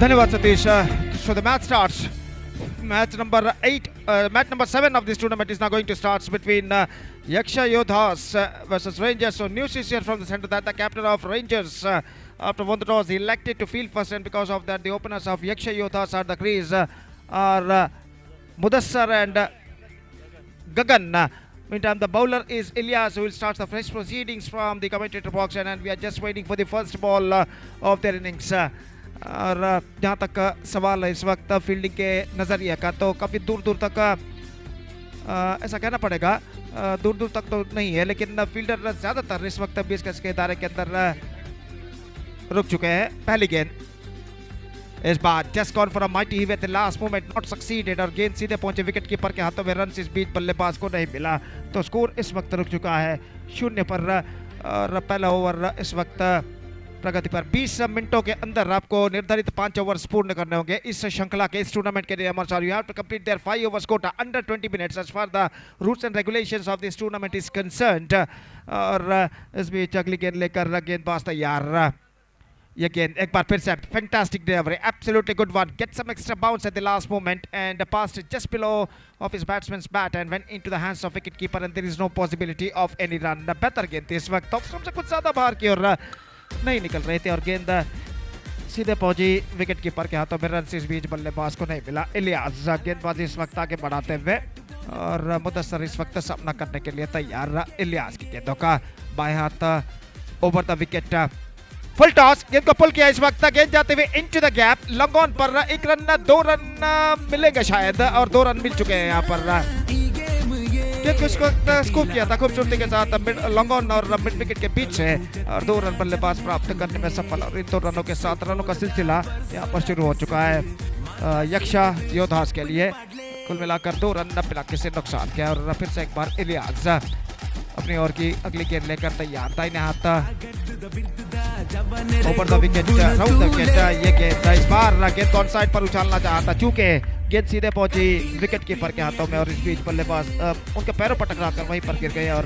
धन्यवाद Satish. So the match starts. Match number 8, match number 7 of this tournament is now going to start between Yaksha Yodas versus Rangers. So news is here from the center that the captain of Rangers, after won the toss, elected to field first, and because of that, the openers of Yaksha Yodas at the crease are Mudassar and Gagan. Meantime, the bowler is Ilyas, who will start the fresh proceedings from the commentator box, and we are just waiting for the first ball of their innings. और जहाँ तक सवाल है इस वक्त fielding के नज़रिए का, तो काफ़ी दूर दूर तक ऐसा कहना पड़ेगा, दूर दूर तक तो नहीं है, लेकिन फील्डर ज़्यादातर इस वक्त 20 गज के दायरे के अंदर रुक चुके हैं. पहली गेंद इस बार just gone for a mighty hit with the last moment, not succeeded, और गेंद सीधे पहुंचे विकेट कीपर के हाथों में. रन इस बीच बल्लेबाज को नहीं मिला, तो स्कोर इस वक्त रुक चुका है 0 पर. और पहला ओवर इस वक्त प्रगति पर. 20 मिनटों के अंदर आपको निर्धारित 5 ओवर्स पूर्ण करने होंगे इस श्रृंखला के, इस टूर्नामेंट के लिए. You have to complete their 5 overs quota under 20 minutes as far the rules and regulations of this tournament is concerned. और इस बीच अगली गेंद लेकर गेंदबाज तैयार. ये गेंद एक बार फिर से fantastic delivery, absolutely good one, get some extra bounce at the last moment and passed just below of his batsman's bat and went into the hands of wicket keeper, and there is no possibility of any run. बेहतर गेंद थी इस वक्त, off stump से कुछ ज्यादा बाहर की ओर नहीं निकल रहे थे, और गेंद सीधे पहुंची विकेट कीपर के हाथों में. रन इस बीच बल्लेबाज को नहीं मिला. इलियास गेंदबाजी इस वक्त आगे बढ़ाते हुए, और मुदस्सर इस वक्त सामना करने के लिए तैयार. इलियास की गेंदों का बाएं हाथ over the wicket, full toss, गेंद को पुल किया इस वक्त, गेंद जाते हुए into the gap, long on पर 1 रन 2 रन मिलेंगे शायद, और 2 रन मिल चुके हैं यहाँ पर. गेंद को इस वक्त स्कूप किया था खूबसूरती के साथ लॉन्ग ऑन और मिड विकेट के बीच से, और 2 रन बल्लेबाज प्राप्त करने में सफल. और इन 2 रनों के साथ रनों का सिलसिला यहाँ पर शुरू हो चुका है यक्षा योद्धास के लिए. कुल मिलाकर 2 रन बिना किसी नुकसान के. और फिर से एक बार इलियास अपनी ओर की अगली गेंद लेकर तैयार. दाहिने हाथ over the wicket, round the wicket. ये गेंद इस बार गेंद को ऑन साइड पर उछालना चाहता, चूंकि गेंद सीधे पहुंची विकेट कीपर के हाथों में, और इस बीच बल्लेबाज उनके पैरों पर टकराकर वहीं पर गिर गए, और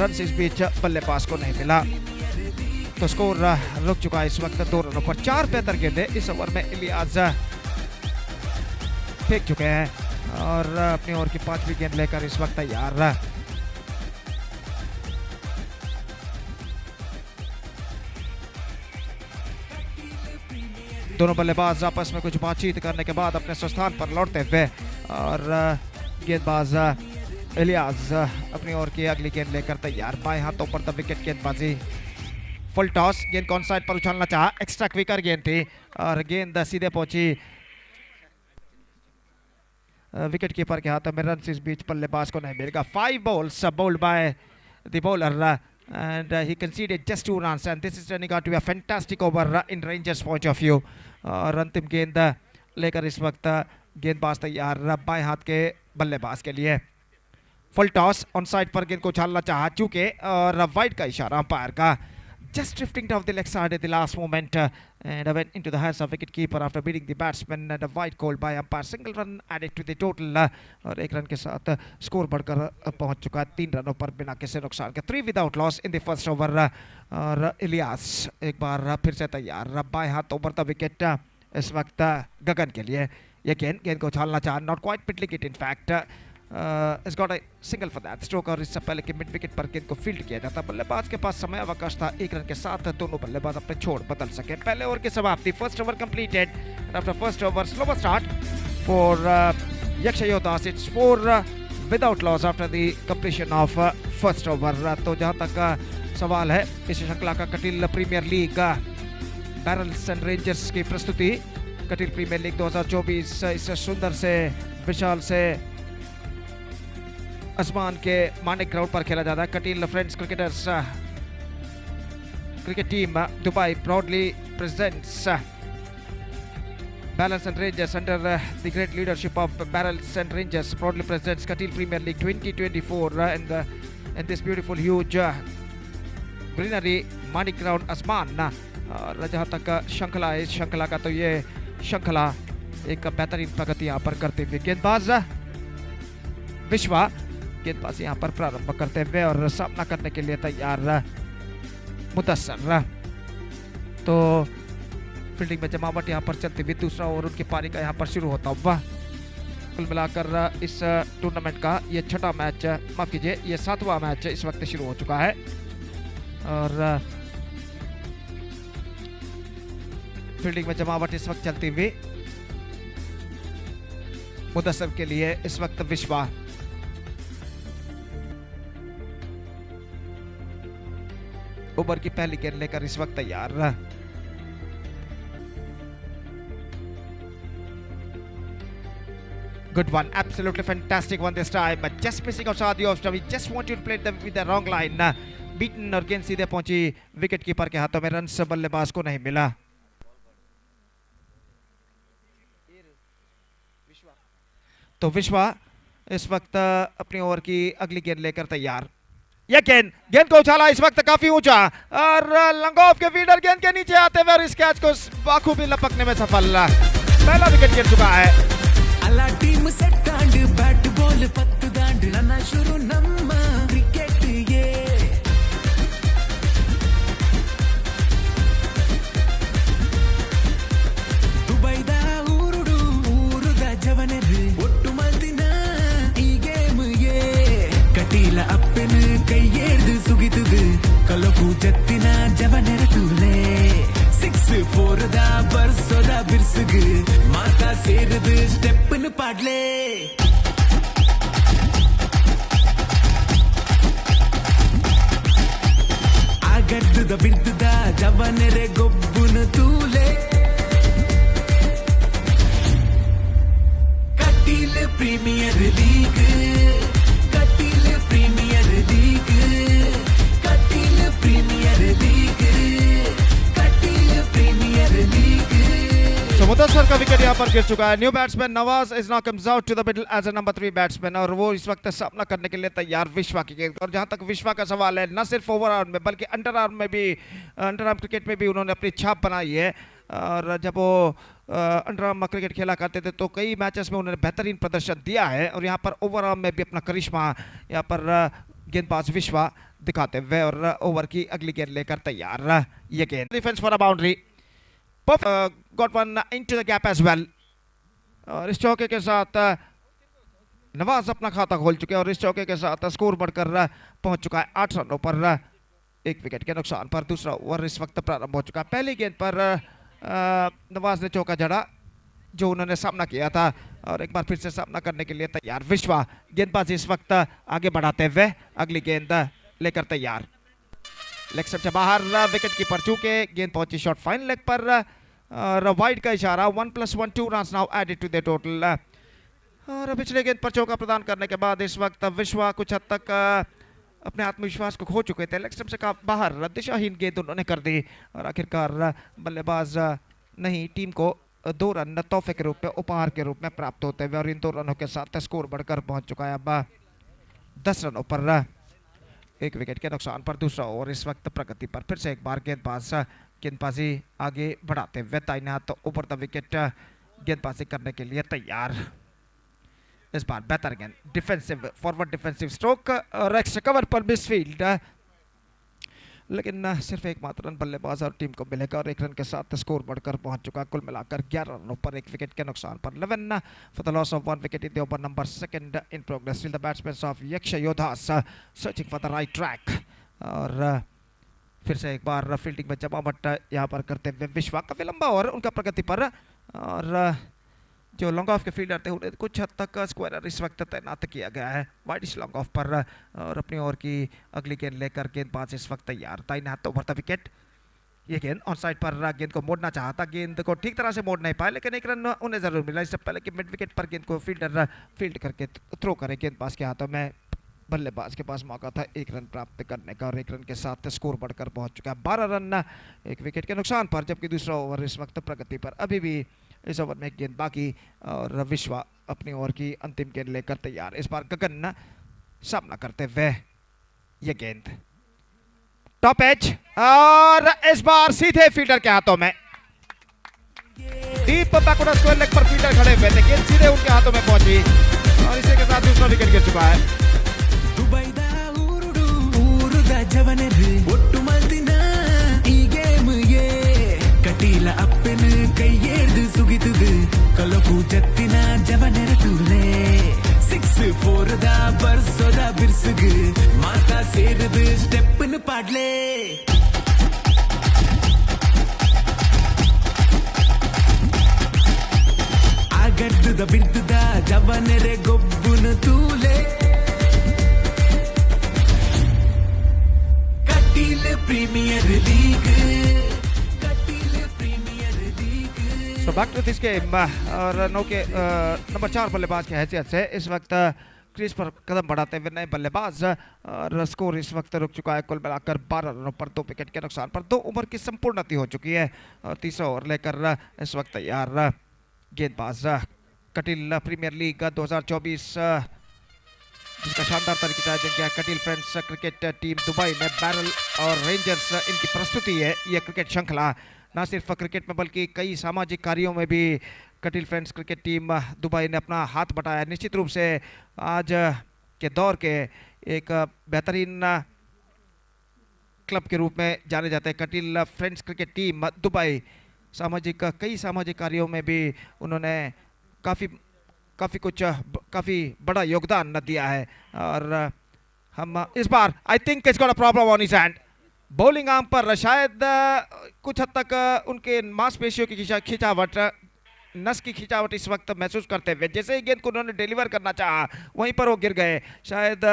रन इस बीच बल्लेबाज को नहीं मिला. तो स्कोर रुक चुका है इस वक्त 2 रनों पर. 4 बेहतर गेंदें इस ओवर में इलियास फेंक चुके हैं, और अपनी ओर की 5वीं गेंद लेकर इस वक्त तैयार. दोनों बल्लेबाज आपस में कुछ बातचीत करने के बाद अपने स्थान पर लौटते हुए, और गेंदबाज इलियास अपनी ओर की अगली गेंद लेकर तैयार. बाएं हाथों पर द विकेट गेंदबाजी, फुल टॉस, गेंद को ऑन साइड पर उछालना चाहा, एक्स्ट्रा क्विकर गेंद थी, और गेंद सीधे पहुंची विकेट कीपर के हाथों में. रन इस बीच बल्लेबाज को नहीं मिलेगा. 5 balls bowled by the bowler, and he conceded just 2 runs, and this is turning out to be a fantastic over in Rangers point of view. और अंतिम गेंद लेकर इस वक्त गेंदबाज तैयार बाएं हाथ के बल्लेबाज के लिए. फुल टॉस, ऑन साइड पर गेंद को उछालना चाहा, चूंकि और वाइड का इशारा अंपायर का. Just drifting down the leg side at the last moment, and went into the hands of wicket keeper after beating the batsman, and a wide call by umpire. Single run added to the total, और 1 run के साथ score बढ़कर पहुंच चुका है 3 रनों पर बिना किसी नुकसान के. 3 without loss in the first over. और इलियास एक बार फिर से तैयार. बाएं हाथ ओवर द विकेट इस वक्त गगन के लिए. ये गेंद को उछालना चाहा, नॉट क्वाइट पिटलिंग it in fact. It's got a single for that stroke, और इससे पहले कि मिड विकेट पर गेंद को फील्ड किया जाता. बल्लेबाज के पास समय अवकाश था 1 रन के साथ दोनों बल्लेबाज अपने छोड़ बदल सके. पहले ओवर की समाप्ति. First over completed, and after first over slower start for Yaksha Yodas. It's 4 without loss after the completion of first over. तो जहाँ तक सवाल है इस श्रृंखला का Kateel premier league barrels and rangers की प्रस्तुति, कटील प्रीमियर लीग 2024 इस सुंदर से विशाल से आसमान के मानिक ग्राउंड पर खेला जाता है. Kateel friends cricketers cricket team Dubai proudly presents Barrels and Rangers under the great leadership of Barrels and Rangers proudly presents Kateel Premier League 2024 and this beautiful huge greenery Manik ground आसमान. और जहाँ तक श्रृंखला है, इस श्रृंखला का तो ये श्रृंखला एक बेहतरीन प्रगति यहाँ पर करते हुए. गेंदबाज विश्वा गेंदबाजी यहाँ पर प्रारंभ करते हुए, और सामना करने के लिए तैयार मुदस्सर. तो फील्डिंग में जमावट यहाँ पर चलती हुई, दूसरा ओवर उनकी पारी का यहाँ पर शुरू होता हुआ। कुल मिलाकर इस टूर्नामेंट का ये छठा मैच, माफ कीजिए ये 7वां मैच इस वक्त शुरू हो चुका है और फील्डिंग में जमावट इस वक्त चलती हुई। मुदस्सर के लिए इस वक्त विश्वा, ओवर की पहली गेंद लेकर इस वक्त तैयार। Good one, absolutely fantastic one this time. But just missing outside the off. We just want you to play with the wrong line. Beaten और गेंद सीधे पहुंची विकेट कीपर के हाथों में, रन बल्लेबाज को नहीं मिला। तो विश्वा इस वक्त अपनी ओवर की अगली गेंद लेकर तैयार। यह गेंद को उछाला इस वक्त काफी ऊंचा और लॉन्ग ऑफ के फील्डर गेंद के नीचे आते हुए इस कैच को बाखूबी लपकने में सफल। पहला विकेट गिर चुका है। अला team set and bat ball पत्त दांड नना शुरू नम्मा क्रिकेट ये दुबई दा ऊरुदा जवनेर ಒಟ್ಟು ಮಲ್ದಿನ ಈ ಗೇಮ್ ये ಕಟೀಲ ಅಪ್ಪನ ಕೈಯೇರ್ದು ಸುಗಿತುದು ಕಲಕು ಜತ್ತಿನ ಜವನೆರ ತೂಲೆ 6-4 दा ಬರ್ಸೋದ ಬಿರ್ಸುಗು ಮಾತಾ ಸೇರದು ಸ್ಟೆಪ್ಪನ ಪಾಡ್ಲೆ ಆಗಡ್ದುದ ಬಿಡ್ದುದ ಜವನೆರೆ ಗೊಬ್ಬುನು ತೂಲೆ Kateel premier league Kateel premier league Kateel premier league Kateel premier league. So Mudassar का विकेट यहाँ पर गिर चुका है। New batsman Nawaz is now comes out to the middle as a number 3 batsman और वो इस वक्त सामना करने के लिए तैयार विश्वा की गेंद। और जहाँ तक विश्वा का सवाल है, न सिर्फ ओवर आर्म में बल्कि अंडर आर्म में भी, अंडर आर्म क्रिकेट में भी उन्होंने अपनी छाप बनाई है। और जब वो अंडर आर्म क्रिकेट खेला करते थे तो कई मैचेस में उन्होंने बेहतरीन प्रदर्शन दिया है और यहाँ पर ओवर आर्म में भी अपना करिश्मा यहाँ पर गेंदबाज विश्वा दिखाते हुए और ओवर की अगली गेंद लेकर तैयार। ये गेंद defence for a boundary, got one into the gap as well। और इस चौके के साथ नवाज अपना खाता खोल चुके हैं और इस चौके के साथ स्कोर बढ़कर पहुंच चुका है 8 रनों पर। एक विकेट के नुकसान पर दूसरा ओवर इस वक्त प्रारंभ हो चुका है। पहली गेंद पर नवाज ने चौका जड़ा जो उन्होंने सामना किया था और एक बार फिर से सामना करने के लिए तैयार विश्वा। गेंदबाजी इस वक्त आगे बढ़ाते हुए अगली गेंद लेकर तैयार। लेग स्टंप से बाहर, विकेट कीपर चूके, गेंद पहुंची शॉर्ट फाइन लेग पर और वाइड का इशारा। 1+1 2 runs now added to the total. और पिछले गेंद पर चौका प्रदान करने के बाद इस वक्त विश्वा कुछ हद तक अपने आत्मविश्वास को खो चुके थे। लेग स्टंप से बाहर दिशाहीन गेंद उन्होंने कर दी और आखिरकार बल्लेबाज नहीं, टीम को 2 रन तोहफे के रूप में, उपहार के रूप में प्राप्त होते हुए और इन 2 रनों के साथ स्कोर बढ़कर पहुंच चुका है अब 10 रनों पर। एक विकेट के नुकसान पर दूसरा ओवर इस वक्त प्रगति पर। फिर से एक बार गेंदबाजी आगे बढ़ाते हुए तैनात तो ऊपर द विकेट गेंदबाजी करने के लिए तैयार। इस बार बेहतर गेंद, डिफेंसिव फॉरवर्ड डिफेंसिव स्ट्रोक और एक्स्ट्रा कवर पर मिसफील्ड, लेकिन सिर्फ एक मात्र रन बल्लेबाज और टीम को मिलेगा और 1 रन के साथ स्कोर बढ़कर पहुंच चुका। कुल मिलाकर 11 रनों पर 1 विकेट के नुकसान पर। 11 for the loss of 1 wicket in the over number 2 in progress. Still the batsmen of Yaksha Yodas searching for the right track। और फिर से एक बार फील्डिंग में जमावट यहाँ पर करते हुए विश्वा का विलंबा और उनका प्रगति पर। और जो लॉन्ग ऑफ के फील्डर थे उन्हें कुछ हद तक स्क्वायर इस वक्त तैनात किया गया है वाइड लॉन्ग ऑफ पर। और अपनी ओवर की अगली गेंद लेकर गेंदबाज इस वक्त तैयार, तैनात ओवर द विकेट। ये गेंद ऑन साइड पर, गेंद को मोड़ना चाहता, गेंद को ठीक तरह से मोड़ नहीं पाए, लेकिन 1 रन उन्हें जरूर मिला। इससे पहले कि मिड विकेट पर गेंद को फील्डर फील्ड करके थ्रो करे, गेंदबाज के हाथों में, बल्लेबाज के पास मौका था 1 रन प्राप्त करने का और 1 रन के साथ स्कोर बढ़कर पहुंच चुका है 12 रन 1 विकेट के नुकसान पर। जबकि दूसरा ओवर इस वक्त प्रगति पर। अभी भी इस ओवर में एक गेंद बाकी और विश्वा अपनी ओवर की अंतिम गेंद लेकर तैयार। इस बार गगन सामना करते हुए ये गेंद टॉप एज और इस बार सीधे फील्डर के हाथों में। डीप बैकवर्ड स्क्वायर लेग पर फील्डर खड़े हुए थे, गेंद सीधे उनके हाथों में पहुंची और इसी के साथ दूसरा विकेट गिर चुका है। ಜವನೆರು ಒಟ್ಟು ಮಲ್ದಿನ ಈ ಗೇಮ್ ಯೇ ಕಟೀಲ ಅಪ್ಪನ ಕೈ ಎಳ್ದು ಸುಗಿದುದು ಕಲಪು ಜತ್ತಿನ ಜವನೆರ ತೂಲೆ 6-4 ದ ಬರ್ಸೋದ ಬಿರ್ಸುಗು ಮಾತಾ ಸೇರದು ಸ್ಟೆಪ್ಪನ್ನು ಪಾಡ್ಲೆ ಆಗಡ್ದುದ ಬಿಡ್ದುದ ಜವನೆರೆ ಗೊಬ್ಬುನು ತೂಲೆ Kateel premier league So back to this game और रनों के नंबर 4 बल्लेबाज की हैसियत से इस वक्त क्रीज पर कदम बढ़ाते हुए नए बल्लेबाज और स्कोर इस वक्त रुक चुका है कुल मिलाकर 12 रनों पर 2 विकेट के नुकसान पर 2 ओवर की संपूर्णति हो चुकी है और तीसरा ओवर लेकर इस वक्त तैयार गेंदबाज कटील प्रीमियर लीग 2024 जिसका शानदार तरीके से आयोजन किया Kateel friends cricket team Dubai में बैरल और रेंजर्स इनकी प्रस्तुति है यह क्रिकेट श्रृंखला न सिर्फ क्रिकेट में बल्कि कई सामाजिक कार्यों में भी Kateel friends cricket team Dubai ने अपना हाथ बटाया निश्चित रूप से आज के दौर के एक बेहतरीन क्लब के रूप में जाने जाते हैं Kateel friends cricket team Dubai कई सामाजिक कार्यों में भी उन्होंने काफ़ी बड़ा योगदान दिया है और हम इस बार I think it's got a problem on his hand bowling arm पर शायद कुछ हद तक उनके मांसपेशियों की खिंचावट नस की खिंचावट इस वक्त महसूस करते हुए जैसे ही गेंद को उन्होंने डिलीवर करना चाहा वहीं पर वो गिर गए शायद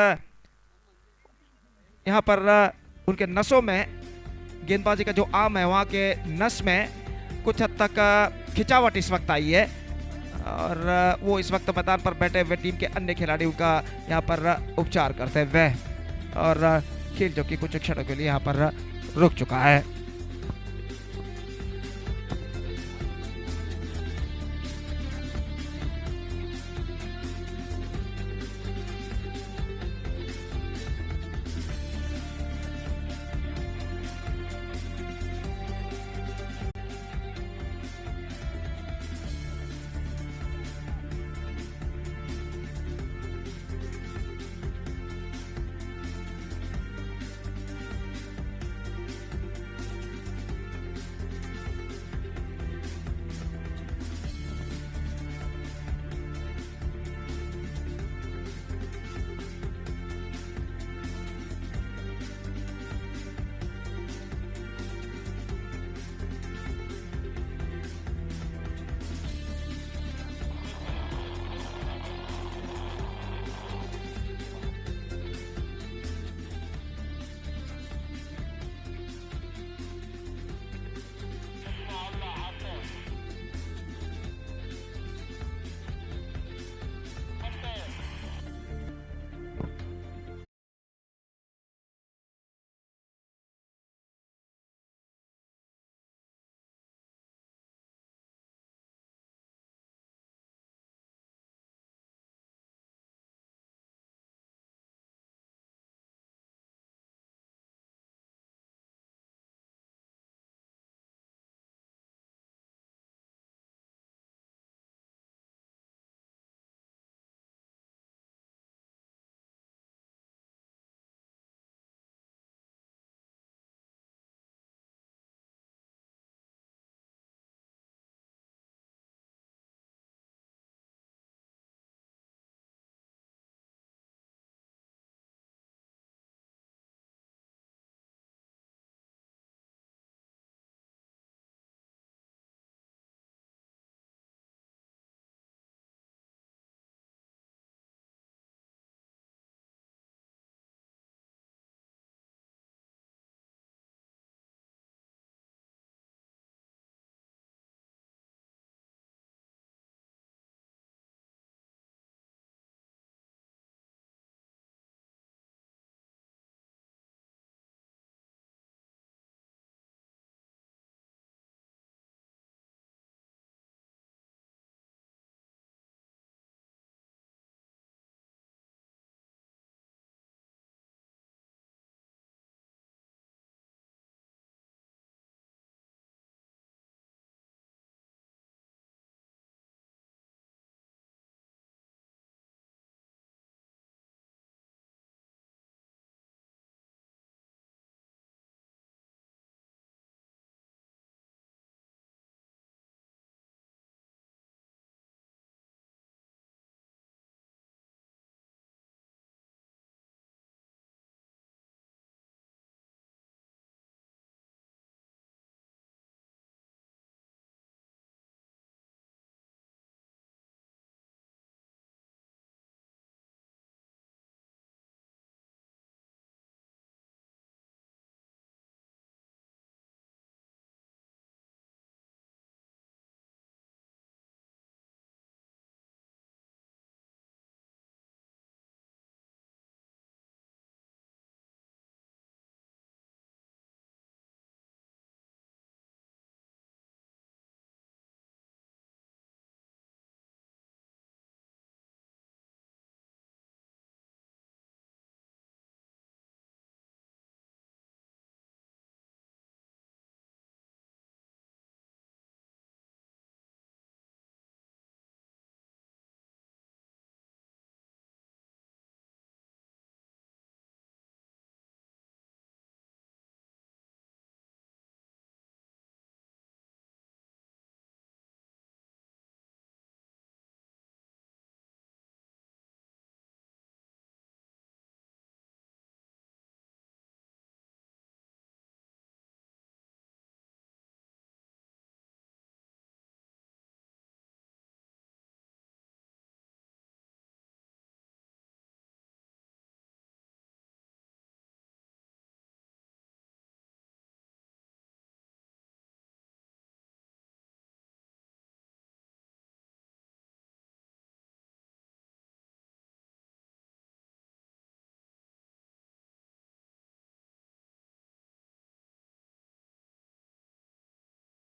यहाँ पर उनके नसों में गेंदबाजी का जो आर्म है वहाँ के नस में कुछ हद तक खिंचावट इस वक्त आई है और वो इस वक्त मैदान पर बैठे हुए टीम के अन्य खिलाड़ियों का यहाँ पर उपचार करते हुए और खेल जो कि कुछ क्षणों के लिए यहाँ पर रुक चुका है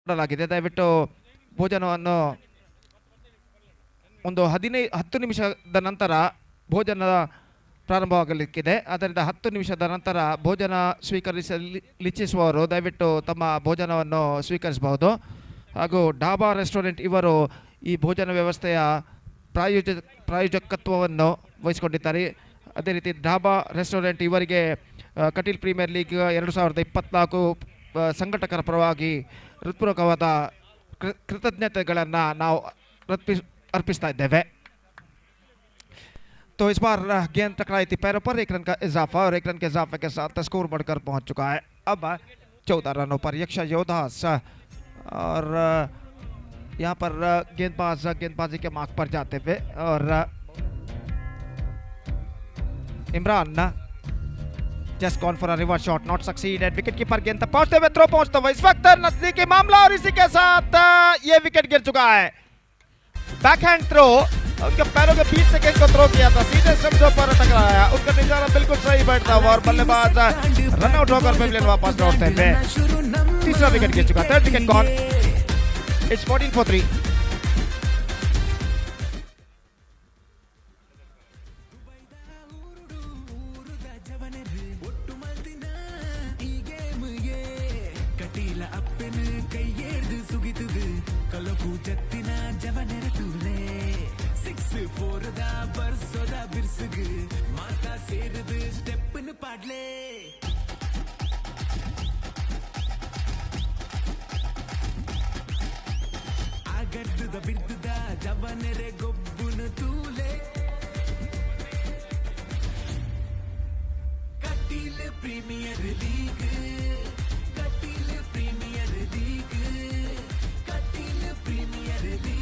ಮಾಡಲಾಗಿದೆ. ದಯವಿಟ್ಟು ಭೋಜನವನ್ನು ಒಂದು 10 ನಿಮಿಷದ ನಂತರ ಭೋಜನ ಪ್ರಾರಂಭವಾಗಲಿಕ್ಕಿದೆ. ಆದ್ದರಿಂದ 10 ನಿಮಿಷದ ನಂತರ ಭೋಜನ ಸ್ವೀಕರಿಸಲಿಚ್ಛಿಸುವವರು ದಯವಿಟ್ಟು ತಮ್ಮ ಭೋಜನವನ್ನು ಸ್ವೀಕರಿಸಬಹುದು. ಹಾಗೂ ಡಾಬಾ ರೆಸ್ಟೋರೆಂಟ್ ಇವರು ಈ ಭೋಜನ ವ್ಯವಸ್ಥೆಯ ಪ್ರಾಯೋಜಕತ್ವವನ್ನು ವಹಿಸಿಕೊಂಡಿದ್ದಾರೆ. ಅದೇ ರೀತಿ ಡಾಬಾ ರೆಸ್ಟೋರೆಂಟ್ ಇವರಿಗೆ ಕಟೀಲ್ ಪ್ರೀಮಿಯರ್ ಲೀಗ್ 2024 ಸಂಘಟಕರ ಪರವಾಗಿ ಹೃತ್ಪೂರ್ವಕವಾದ ಕೃತಜ್ಞತೆಗಳನ್ನು ನಾವು अर्पिस्ता है. तो इस बार गेंद टकराई थी पैरों पर, 1 रन का इजाफा और 1 रन के इजाफे के साथ स्कोर बढ़कर पहुंच चुका है अब 14 रनों पर यक्षा योधास. और यहां पर गेंदबाजी के मार्क पर जाते हुए और Imran just gone for a reverse shot, not succeeded. Wicket keeper गेंद तक पहुंचते हुए थ्रो पहुंचता हुआ इस वक्त नजदीकी मामला और इसी के साथ ये विकेट गिर चुका है. बैकहैंड थ्रो, उनके पैरों के बीच से गेंद को थ्रो किया था, सीधे स्टंप्स पर टकराया. उनका निशाना बिल्कुल सही बैठता हुआ और बल्लेबाज रन आउट होकर पेविलियन वापस लौटते हुए. तीसरा विकेट गिर चुका, third wicket gone. It's 14 for 3.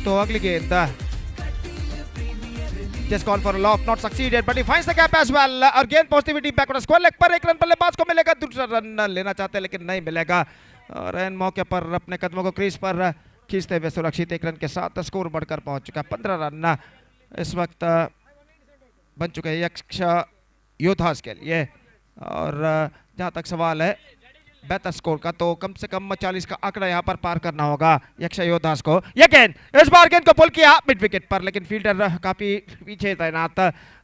तो अगली गेंद just gone for a loft, not succeeded, but he finds the gap as well. और गेंद पहुंचती हुई डीप बैकवर्ड स्क्वायर लेग पर 1 रन बल्लेबाज को मिलेगा. दूसरा रन लेना चाहते हैं लेकिन नहीं मिलेगा. और इन मौके पर अपने कदमों को क्रीज पर खींचते हुए सुरक्षित 1 रन के साथ स्कोर बढ़कर पहुंच चुका है. 15 रन इस वक्त बन चुके हैं यक्षा योद्धास के लिए. और जहां तक सवाल है बेहतर स्कोर का, तो कम से कम 40 का आंकड़ा यहां पर पार करना होगा यक्षा योद्धास को. ये गेंद इस बार गेंद को पुल किया मिड विकेट पर, लेकिन फील्डर काफी पीछे तैनात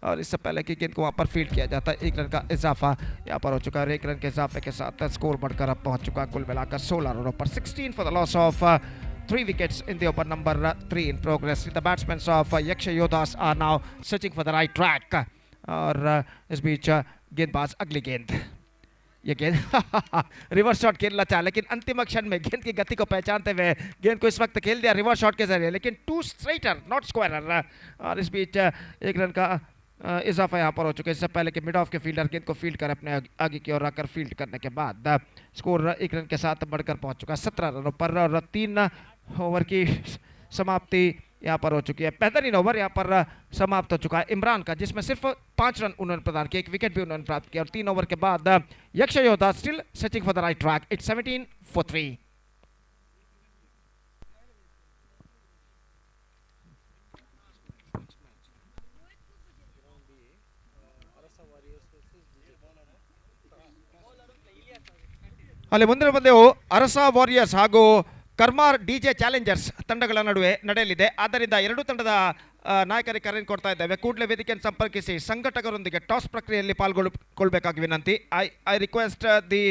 और इससे पहले कि गेंद को वहां पर फील्ड किया जाता है. 1 रन का इजाफा यहां पर हो चुका है. 1 रन के इजाफे के साथ स्कोर बढ़कर अब पहुंच चुका है कुल मिलाकर 16 रनों पर. 16 for the loss of 3 wickets in the over number 3 in progress. The batsmen of Yaksha Yodas are now searching for the right track. और इस बीच गेंदबाज अगली गेंद, ये गेंद रिवर्स शॉट खेलना चाहा लेकिन अंतिम क्षण में गेंद की गति को पहचानते हुए गेंद को इस वक्त खेल दिया रिवर्स शॉट के जरिए, लेकिन 2 स्ट्रेटर नॉट स्क्वायर. और इस बीच 1 रन का इजाफा यहाँ पर हो चुका है. इससे पहले कि मिड ऑफ के फील्डर गेंद को फील्ड कर अपने आगे की ओर आकर फील्ड करने के बाद स्कोर 1 रन के साथ बढ़कर पहुंच चुका है 17 रनों पर. और 3 ओवर की समाप्ति यहाँ पर हो चुकी है. बेहतरीन ओवर यहाँ पर समाप्त हो चुका है इमरान का, जिसमें सिर्फ 5 रन उन्होंने प्रदान किए, 1 विकेट भी उन्होंने प्राप्त किया. और 3 ओवर के बाद यक्षा योद्धा still searching for the right track. It's 17 for 3. ಅಲ್ಲಿ ಮುಂದಿನ ಪಂದ್ಯವು ಅರಸ ವಾರಿಯರ್ಸ್ ಹಾಗೂ ಕರ್ಮಾರ್ ಡಿಜೆ ಚಾಲೆಂಜರ್ಸ್ ತಂಡಗಳ ನಡುವೆ ನಡೆಯಲಿದೆ. ಆದ್ದರಿಂದ ಎರಡೂ ತಂಡದ ನಾಯಕರಿಗೆ ಕರೆ ಕೊಡ್ತಾ ಇದ್ದೇವೆ. ಕೂಡಲೇ ವೇದಿಕೆಯನ್ನು ಸಂಪರ್ಕಿಸಿ ಸಂಘಟಕರೊಂದಿಗೆ ಟಾಸ್ ಪ್ರಕ್ರಿಯೆಯಲ್ಲಿ ಪಾಲ್ಗೊಳ್ಳಬೇಕಾಗಿ ವಿನಂತಿ. I request the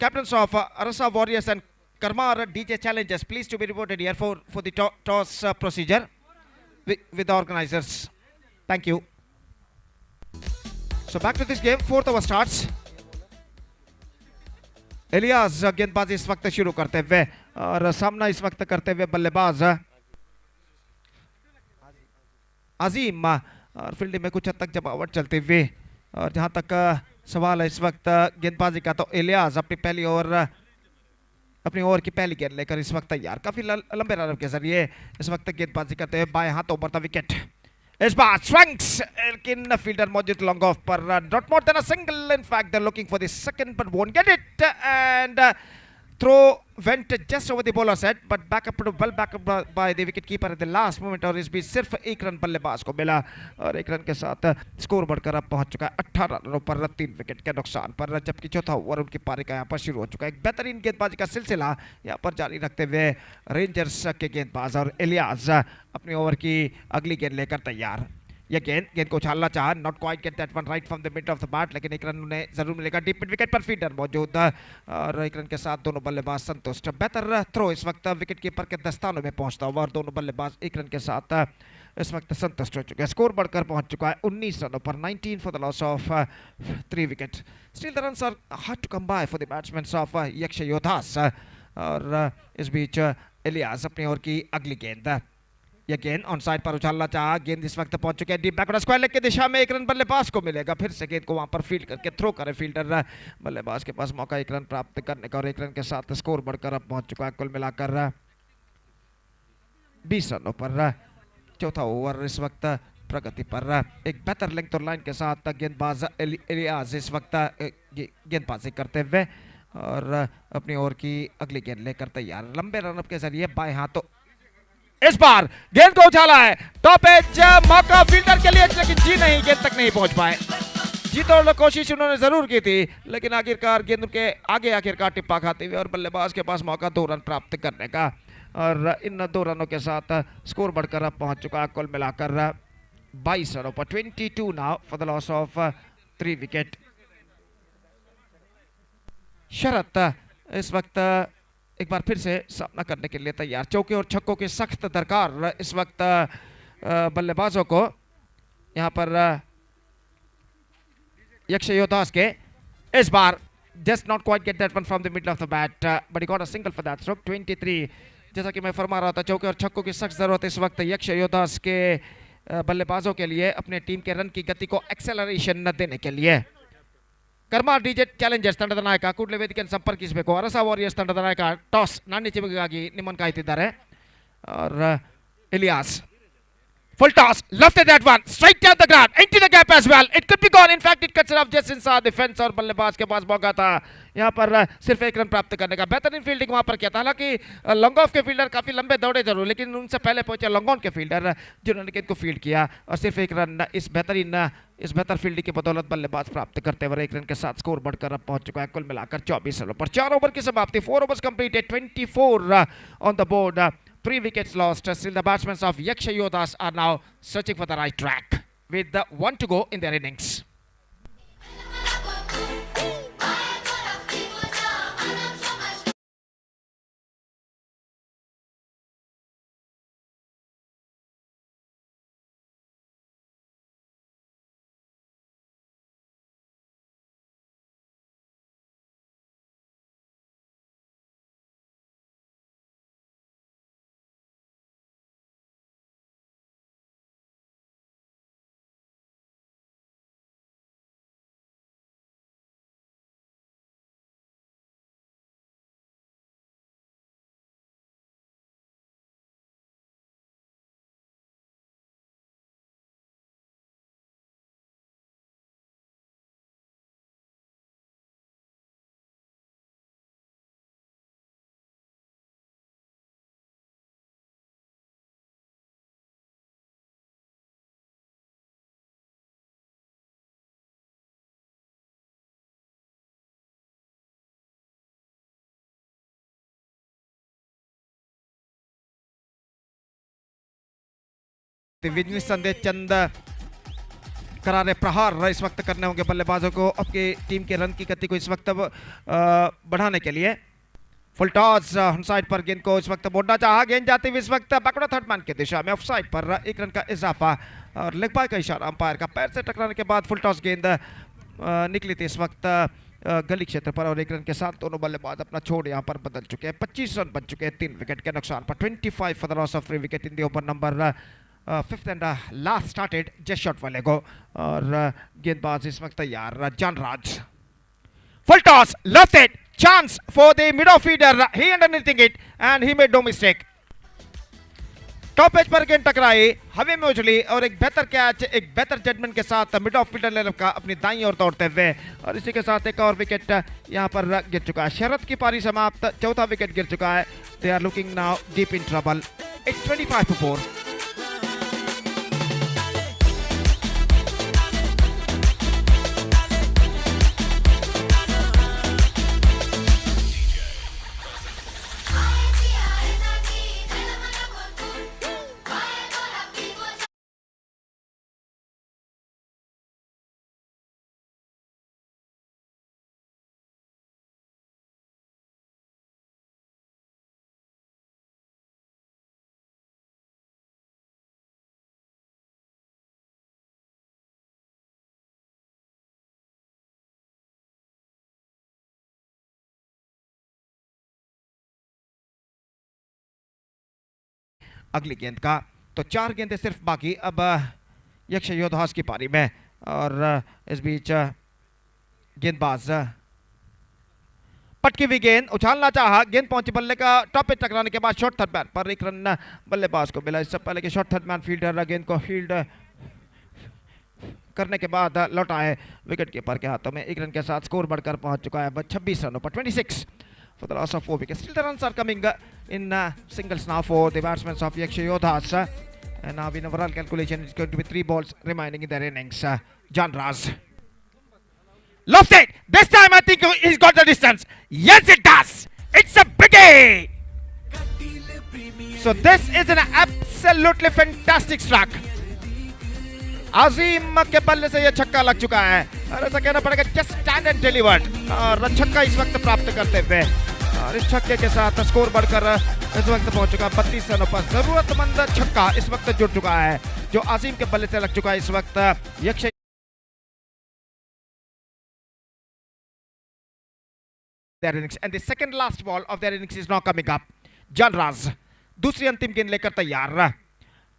captains of Arasa warriors and Karmar DJ challengers please to be reported here for the toss procedure with the organisers. Thank you. So back to this game. 4th over starts. Elias गेंदबाजी इस वक्त शुरू करते हुए और सामना इस वक्त करते हुए बल्लेबाज अजीम. और फील्डिंग में कुछ हद तक जमावट चलती हुई. और जहां तक सवाल है इस वक्त गेंदबाजी का, तो एलियास अपनी ओवर की पहली गेंद लेकर इस वक्त तैयार, काफी लंबे रन के जरिए इस वक्त गेंदबाजी करते हुए बाएं हाथ उभरता विकेट. इस बार swings, लेकिन फील्डर मौजूद लॉन्ग ऑफ पर, not more than a single. In fact, they're looking for the second but won't get it. And throw went just over the bowler's head, but well back up by the wicket keeper at the last moment, और इस बीच सिर्फ एक run बल्लेबाज को मिला और एक run के साथ स्कोर बढ़कर अब पहुंच चुका है 18 रनों पर 3 विकेट के नुकसान पर, जबकि चौथा ओवर उनकी पारी का यहाँ पर शुरू हो चुका है। एक बेहतरीन गेंदबाजी का सिलसिला यहाँ पर जारी रखते हुए रेंजर्स के गेंदबाज और इलियास अपनी ओवर की अगली गेंद लेकर तैयार। ये गेंद को उछालना चाहा, not quite get that one right from the mid of the bat, लेकिन एक रन उन्हें जरूर मिलेगा। डीप मिड विकेट पर फील्डर मौजूद और एक रन के साथ दोनों बल्लेबाज संतुष्ट। बेहतर थ्रो इस वक्त विकेट कीपर के दस्तानों में पहुंचता हुआ और दोनों बल्लेबाज एक रन के साथ इस वक्त संतुष्ट हो चुके हैं। स्कोर बढ़कर पहुंच चुका है 19 रनों पर, 19 for the loss of 3 wicket. Still the runs are hard to come by for the batsman of Yaksha Yodhas और इस बीच इलियास अपनी ओर की अगली गेंद, यह गेंद ऑन साइड पर उछालना चाहा, गेंद इस वक्त पहुंच चुके हैं डीप बैकवर्ड स्क्वायर लेग की दिशा में, एक रन बल्लेबाज को मिलेगा। फिर से गेंद को वहां पर फील्ड करके थ्रो करे फील्डर, बल्लेबाज के पास मौका एक रन प्राप्त करने का और एक रन के साथ स्कोर बढ़कर अब पहुंच चुका है कुल मिलाकर 20 रनों पर। चौथा ओवर इस वक्त प्रगति पर, एक बेहतर लेंथ और लाइन के साथ गेंदबाज इलियास इस वक्त गेंदबाजी करते हुए और अपनी ओवर की अगली गेंद लेकर तैयार। लंबे रनअप के जरिए बाएं हाथों इस बार गेंद को उछाला है, टॉप एज मौका फील्डर के लिए, लेकिन जी नहीं, गेंद तक नहीं पहुंच पाए। जी तो कोशिश उन्होंने जरूर की थी, लेकिन आखिरकार गेंद उनके आगे आखिरकार टिप्पा खाते हुए और बल्लेबाज के पास मौका 2 रन प्राप्त करने का और इन 2 रनों के साथ स्कोर बढ़कर अब पहुंच चुका है कुल मिलाकर 22 रनों पर। 22 now for the loss of 3 wicket. Sharat इस वक्त एक बार फिर से सामना करने के लिए तैयार। चौके और छक्कों की सख्त दरकार इस वक्त बल्लेबाजों को यहां पर यक्ष योदास के। इस बार just not quite get that one from the middle of the bat, but he got a single for that stroke. 23। जैसा कि मैं फरमा रहा था, चौके और छक्कों की सख्त जरूरत इस वक्त यक्ष योदास के बल्लेबाजों के लिए अपने टीम के रन की गति को एक्सेलरेशन देने के लिए। ಕರ್ಮ ಡಿಜೆಟ್ ಚಾಲೆಂಜರ್ಸ್ ತಂಡದ ನಾಯಕ ಕೂಡಲೇ ವೇದಿಕೆಯನ್ನು ಸಂಪರ್ಕಿಸಬೇಕು. ಅರಸ ವಾರಿಯರ್ಸ್ ತಂಡದ ನಾಯಕ ಟಾಸ್ ನಾಣ್ಯ ಚಿಮುಗೆಗಾಗಿ ನಿಮ್ಮನ್ನು ಕಾಯ್ತಿದ್ದಾರೆ. Ilyas full toss, lofted that one, straight down the ground, into the gap as well. It could be gone. In fact, it cuts it off just inside the fence और बल्लेबाज के पास मौका था यहाँ पर सिर्फ एक रन प्राप्त करने का। बेहतरीन फील्डिंग वहाँ पर किया था। हालांकि लॉन्ग ऑफ के फील्डर काफी लंबे दौड़े जरूर, लेकिन उनसे पहले पहुंचे लॉन्ग ऑन के फील्डर जिन्होंने गेंद को फील्ड किया और सिर्फ एक रन इस बेहतर फील्डिंग की बदौलत बल्लेबाज प्राप्त करते हुए एक रन के साथ स्कोर बढ़कर अब पहुंच चुका है कुल मिलाकर 24 रनों पर। 4 ओवर की समाप्ति, 4 overs completed, 24 on the board. 3 wickets lost. Still the batsmen of Yaksha Yodas are now searching for the right track with 1 to go in their innings. विजय संदेश चंद करारे प्रहार इस वक्त करने होंगे बल्लेबाजों को अपनी टीम के रन की गति को इस वक्त बढ़ाने के लिए। फुल टॉस ऑन साइड पर गेंद को इस वक्त मोड़ना चाहा, गेंद जाती हुई इस वक्त बैकवर्ड थर्ड मैन की दिशा में, ऑफ साइड पर एक रन का इजाफा और लेग बाय का इशारा अंपायर का। पैर से टकराने के बाद फुल टॉस गेंद निकली थी इस वक्त गली क्षेत्र पर और एक रन के साथ दोनों बल्लेबाज अपना छोड़ यहां पर बदल चुके हैं। 25 रन बन चुके हैं 3 विकेट के नुकसान पर। 25 for the loss of 3 wicket in the over number 5th and last started just short while ago और गेंदबाज इस वक्त तैयार जानराज। Full toss, left it, chance for the mid-off feeder, he underneathing it and he made no mistake. Top edge पर गेंद टकराई, हवा में उछली और एक बेहतर कैच, एक बेहतर जजमेंट के साथ मिड ऑफ फील्डर लेवल का अपनी दाईं ओर दौड़ते हुए, और इसी के साथ एक और विकेट यहां पर गिर चुका है। शरद की पारी समाप्त, चौथा विकेट गिर चुका है। They are looking now deep in trouble. It's 25 for 4। अगली गेंद का तो 4 गेंदें सिर्फ बाकी अब यक्ष योद्धास की पारी में, और इस बीच गेंदबाज पटकी हुई गेंद उछालना चाहा, गेंद पहुंची बल्ले का टॉप पे टकराने के बाद शॉर्ट थर्ड मैन पर एक रन बल्लेबाज को मिला। इससे पहले कि शॉर्ट थर्ड मैन फील्डर गेंद को फील्ड करने के बाद लौटा है विकेट कीपर के हाथों में। एक रन के साथ स्कोर बढ़कर पहुंच चुका है 26 रनों पर, 26 for the loss of 4 wickets. Still the runs are coming in singles now for the batsmen of Yaka Yodas. And now in overall calculation it's going to be 3 balls remaining in their innings. John Raz. Left it! This time I think he's got the distance. Yes it does! It's a biggie! So this is an absolutely fantastic strike. Azim के बल्ले से यह छक्का लग चुका है और ऐसा कहना पड़ेगा जस्ट स्टैंड एंड डिलीवर्ड, और छक्का इस वक्त प्राप्त करते हुए, और इस छक्के के साथ स्कोर बढ़कर इस वक्त पहुंच चुका 32 रनों पर। जरूरतमंद छक्का इस वक्त जुड़ चुका है जो आजीम के बल्ले से लग चुका है इस वक्त। यक्ष their innings and the second last ball of their innings is now coming up. जनराज दूसरी अंतिम गेंद लेकर तैयार,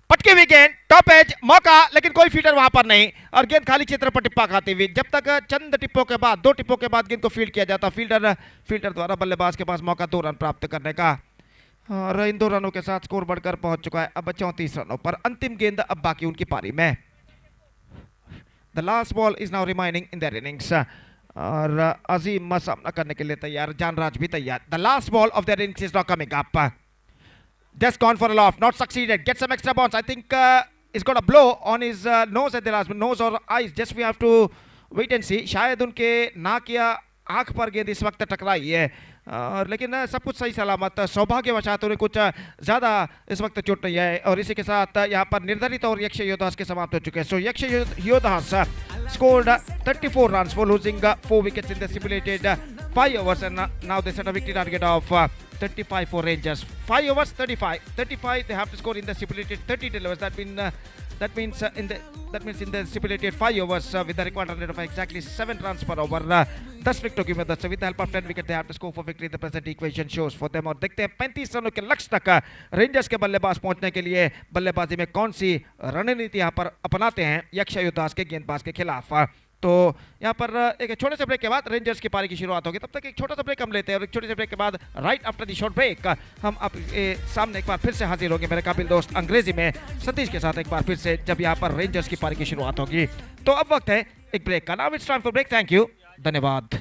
पटके हुई गेंद टॉप एज, मौका लेकिन कोई फील्डर वहां पर नहीं, और गेंद खाली क्षेत्र पर टिप्पा खाती हुई। जब तक चंद टिप्पों के बाद, 2 टिप्पों के बाद गेंद को फील्ड किया जाता, फील्डर द्वारा बल्लेबाज के पास मौका 2 रन प्राप्त करने का, और इन 2 रनों के साथ स्कोर बढ़कर पहुंच चुका है अब 34 रनों पर। अंतिम गेंद अब बाकी उनकी पारी में। The last ball is now remaining in their innings, और अजीम सामना करने के लिए तैयार, जानराज भी तैयार। The last ball of their innings is now coming up. Just gone for a loft, not succeeded. Get some extra bounce. I think he's got a blow on his nose at the last, nose or eyes. Just we have to wait and see. शायद उनके नाक या आंख पर गेंद इस वक्त टकराई है, लेकिन सब कुछ सही सलामत। सौभाग्यवशात उन्हें कुछ ज़्यादा इस वक्त चोट नहीं है, और इसी के साथ यहाँ पर निर्धारित और यक्ष योद्धास के समाप्त हो चुके हैं। सो यक्ष योद्धास scored 34 runs for losing 4 wickets in the stipulated 5 overs, and now they set a victory target of 35 for Rangers. 5 overs, 35 they have to score in the stipulated 30 deliveries. That means in the stipulated 5 overs with the required run rate of exactly 7 runs per over, 10 विकेटों की मदद से with the help of 10 wickets they have to score for victory. The present equation shows for them, और देखते हैं 35 रनों के लक्ष्य तक रेंजर्स के बल्लेबाज पहुंचने के लिए बल्लेबाजी में कौन सी रणनीति यहाँ पर अपनाते हैं यक्ष योद्धास के गेंदबाज के खिलाफ। तो यहाँ पर एक छोटे से ब्रेक के बाद रेंजर्स की पारी की शुरुआत होगी। तब तक एक छोटा सा ब्रेक हम लेते हैं, और एक छोटे से ब्रेक के बाद right after the short break हम आपके सामने एक बार फिर से हाजिर होंगे मेरे काबिल दोस्त अंग्रेजी में सतीश के साथ एक बार फिर से, जब यहाँ पर रेंजर्स की पारी की शुरुआत होगी। तो अब वक्त है एक ब्रेक का। Now it's time for break. Thank you, धन्यवाद।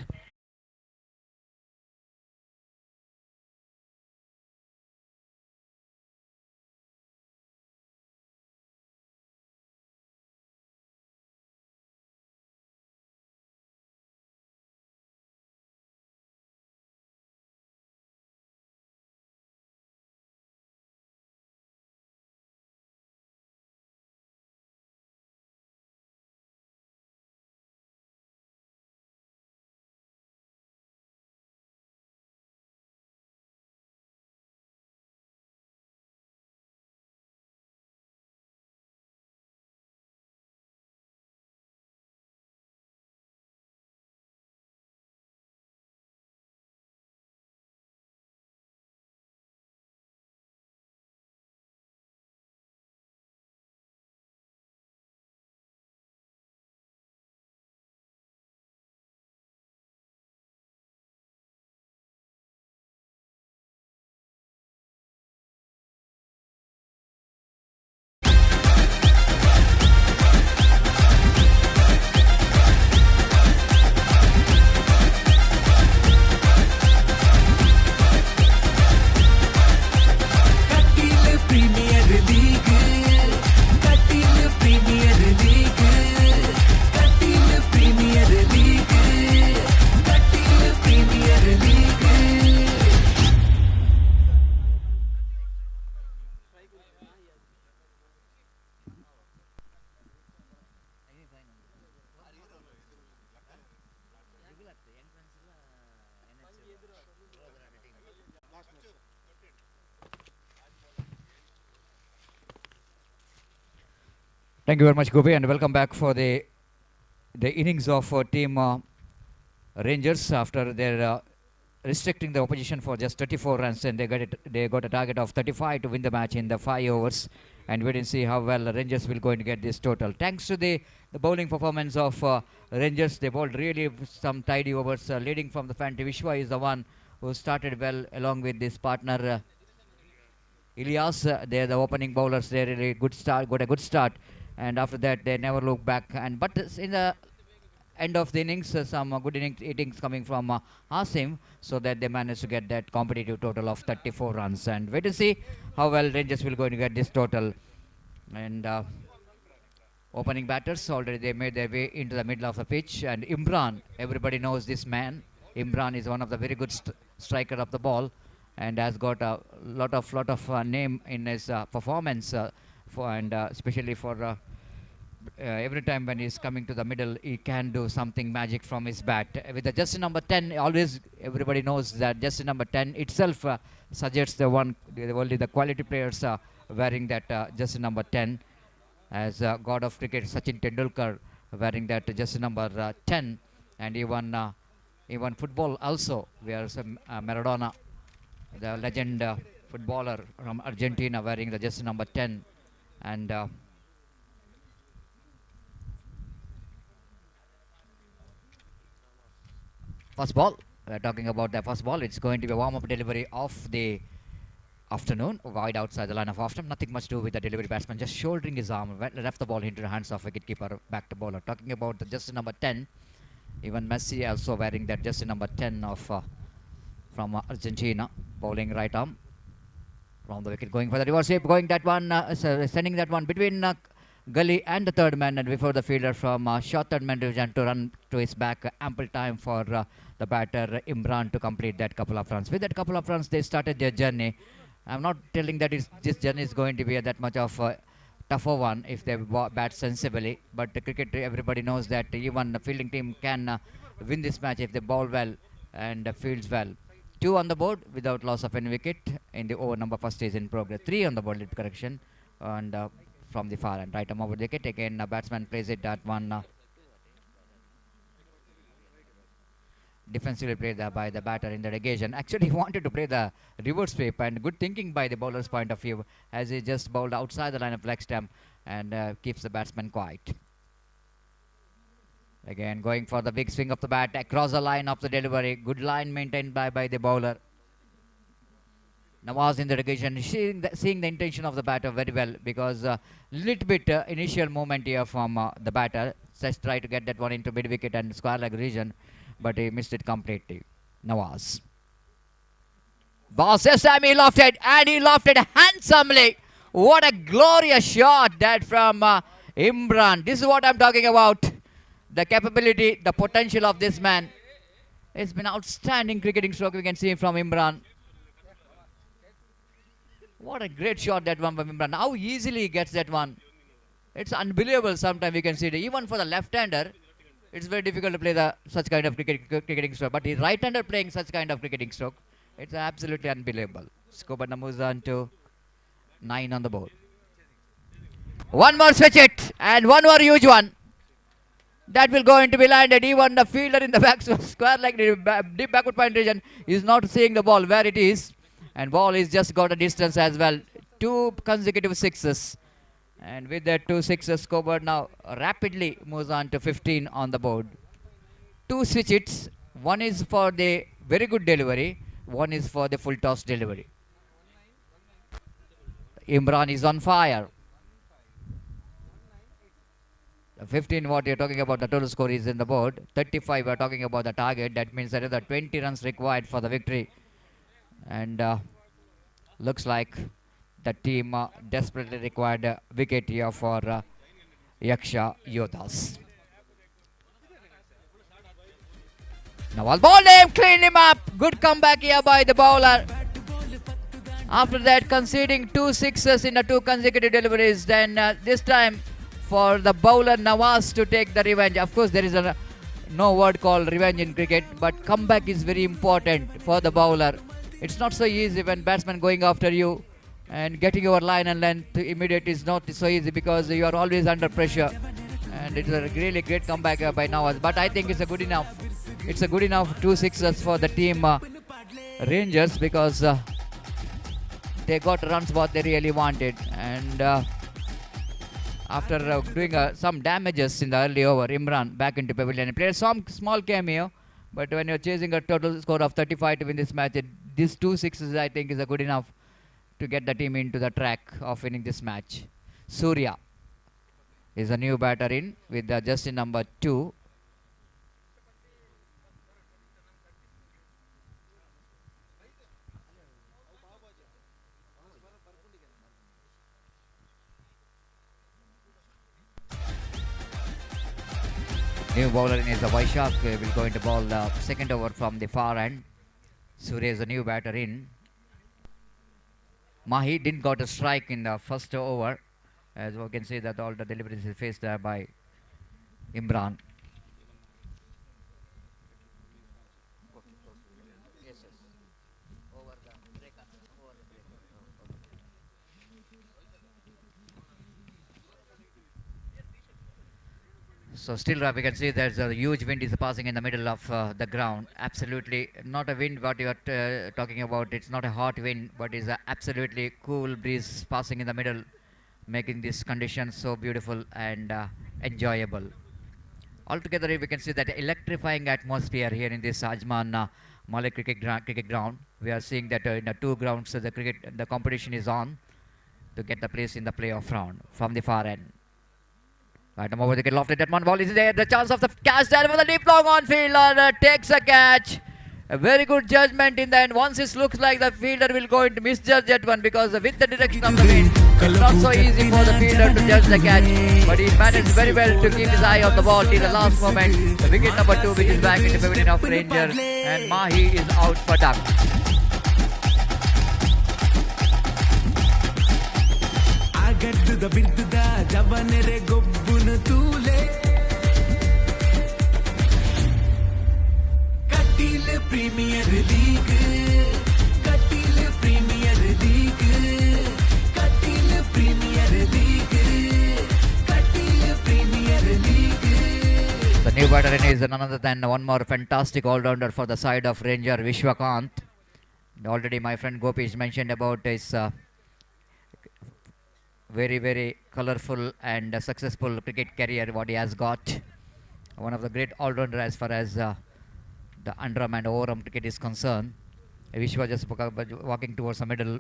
Thank you very much, Gopi, and welcome back for the innings of team Rangers after their restricting the opposition for just 34 runs, and they got a target of 35 to win the match in the 5 overs. And wait and see how well Rangers will going to get this total. Thanks to the bowling performance of Rangers, they bowled really some tidy overs. Leading from the front, Vishwa is the one who started well along with his partner Ilyas. They're the opening bowlers. They really got a good start, and after that they never look back. And but in the end of the innings, some good innings coming from Asim, so that they managed to get that competitive total of 34 runs. And wait to see how well Rangers will going to get this total. And opening batters already they made their way into the middle of the pitch. And Imran, everybody knows this man. Imran is one of the very good striker of the ball, and has got a lot of name in his performance, especially for. Every time when he's coming to the middle, he can do something magic from his bat. With the jersey number 10, always everybody knows that jersey number 10 itself suggests only the quality players wearing that jersey number 10. As god of cricket Sachin Tendulkar wearing that jersey number 10, and even football also wears Maradona, the legend footballer from Argentina, wearing the jersey number 10. And first ball, we're talking about the first ball. It's going to be a warm-up delivery of the afternoon, wide outside the line of afternoon. Nothing much to do with the delivery batsman, just shouldering his arm, left the ball into the hands of wicketkeeper, back to bowler. Talking about the jersey number 10, even Messi also wearing that jersey number 10 of from Argentina, bowling right arm from the wicket, going for the reverse sweep, going that one, sending that one between Gully and the third man, and before the fielder from short third man division to run to his back. Ample time for the batter Imran to complete that couple of runs. With that couple of runs, they started their journey. I'm not telling that this journey is going to be that much of a tougher one if they bat sensibly, but the cricket, everybody knows that even the fielding team can win this match if they bowl well and fields well. 2 on the board without loss of any wicket in the over number first is in progress. 3 on the board, correction, and from the far end, right arm over the wicket. Again, batsman plays it that one. Defensively played by the batter in the occasion. Actually, he wanted to play the reverse sweep, and good thinking by the bowler's point of view, as he just bowled outside the line of leg stump and keeps the batsman quiet. Again, going for the big swing of the bat across the line of the delivery. Good line maintained by the bowler. Nawaz in the occasion, seeing the intention of the batter very well, because little bit initial movement here from the batter. Just try to get that one into mid wicket and square leg region, but he missed it completely. Nawaz. Boss, this time he lofted, and he lofted handsomely. What a glorious shot that from Imran. This is what I'm talking about. The capability, the potential of this man. It's been outstanding cricketing stroke we can see from Imran. What a great shot that one from Imran. How easily he gets that one. It's unbelievable. Sometimes we can see it. Even for the left-hander, it's very difficult to play such kind of cricketing stroke. But he's right-hander playing such kind of cricketing stroke. It's absolutely unbelievable. Score moves on to 9 on the board. One more switch it, and one more huge one. That will go into be landed. Even the fielder in the back square like deep backward point region is not seeing the ball where it is. And ball is just got a distance as well. 2 consecutive sixes. And with that 2 sixes, scoreboard now rapidly moves on to 15 on the board. 2 switch hits. One is for the very good delivery. One is for the full toss delivery. Imran is on fire. 15 what you're talking about, the total score is in the board. 35 we're talking about the target. That means that the 20 runs required for the victory. And looks like the team desperately required a wicket here for Yaka Yodas. Now ball him, clean him up. Good comeback here by the bowler. After that, conceding 2 sixes in the 2 consecutive deliveries. Then this time for the bowler Nawaz to take the revenge. Of course, there is no word called revenge in cricket, but comeback is very important for the bowler. It's not so easy when batsman going after you And getting your line and length immediate is not so easy because you are always under pressure. And it's a really great comeback by Nawaz. But I think it's a good enough. It's a good enough 2 sixes for the team Rangers because they got runs what they really wanted. And after doing some damages in the early over, Imran back into pavilion. He played some small cameo. But when you're chasing a total score of 35 to win this match, these 2 sixes I think is a good enough to get the team into the track of winning this match. Surya is a new batter in with just in number 2. New bowler in is the Vaishak. Will going to bowl the second over from the far end. Surya is a new batter in. Mahi didn't got a strike in the first over. As we can see that all the deliveries is faced by Imran. So still we can see there's a huge wind is passing in the middle of the ground. Absolutely not a wind what you are talking about. It's not a hot wind, but it's a absolutely cool breeze passing in the middle, making this condition so beautiful and enjoyable. Altogether, we can see that electrifying atmosphere here in this Ajman Malik cricket ground. We are seeing that in the 2 grounds the competition is on to get the place in the playoff round from the far end. Right, over the get lofted. That one ball is there. The chance of the catch there for the deep long on fielder takes a catch. A very good judgment in the end. Once it looks like the fielder will go into misjudge that one because with the direction of the wind, it's not so easy for the fielder to judge the catch. But he managed very well to keep his eye on the ball till the last moment. The wicket number 2, which is back in the pavilion of Ranger, and Mahi is out for duck. ಗಡ್ಡುದ ಬಿಡ್ದುದ ಜವನೆರೆ ಗೊಬ್ಬುನು ತೂಲೆ Kateel premier league Kateel premier league Kateel premier league Kateel premier league. The new batter in is none other than one more fantastic all-rounder for the side of Ranger, Vishwakant. Already my friend Gopish mentioned about his very colorful and successful cricket career what he has got. One of the great all-rounder as far as the underarm and overarm cricket is concerned. Vishwa just walking towards the middle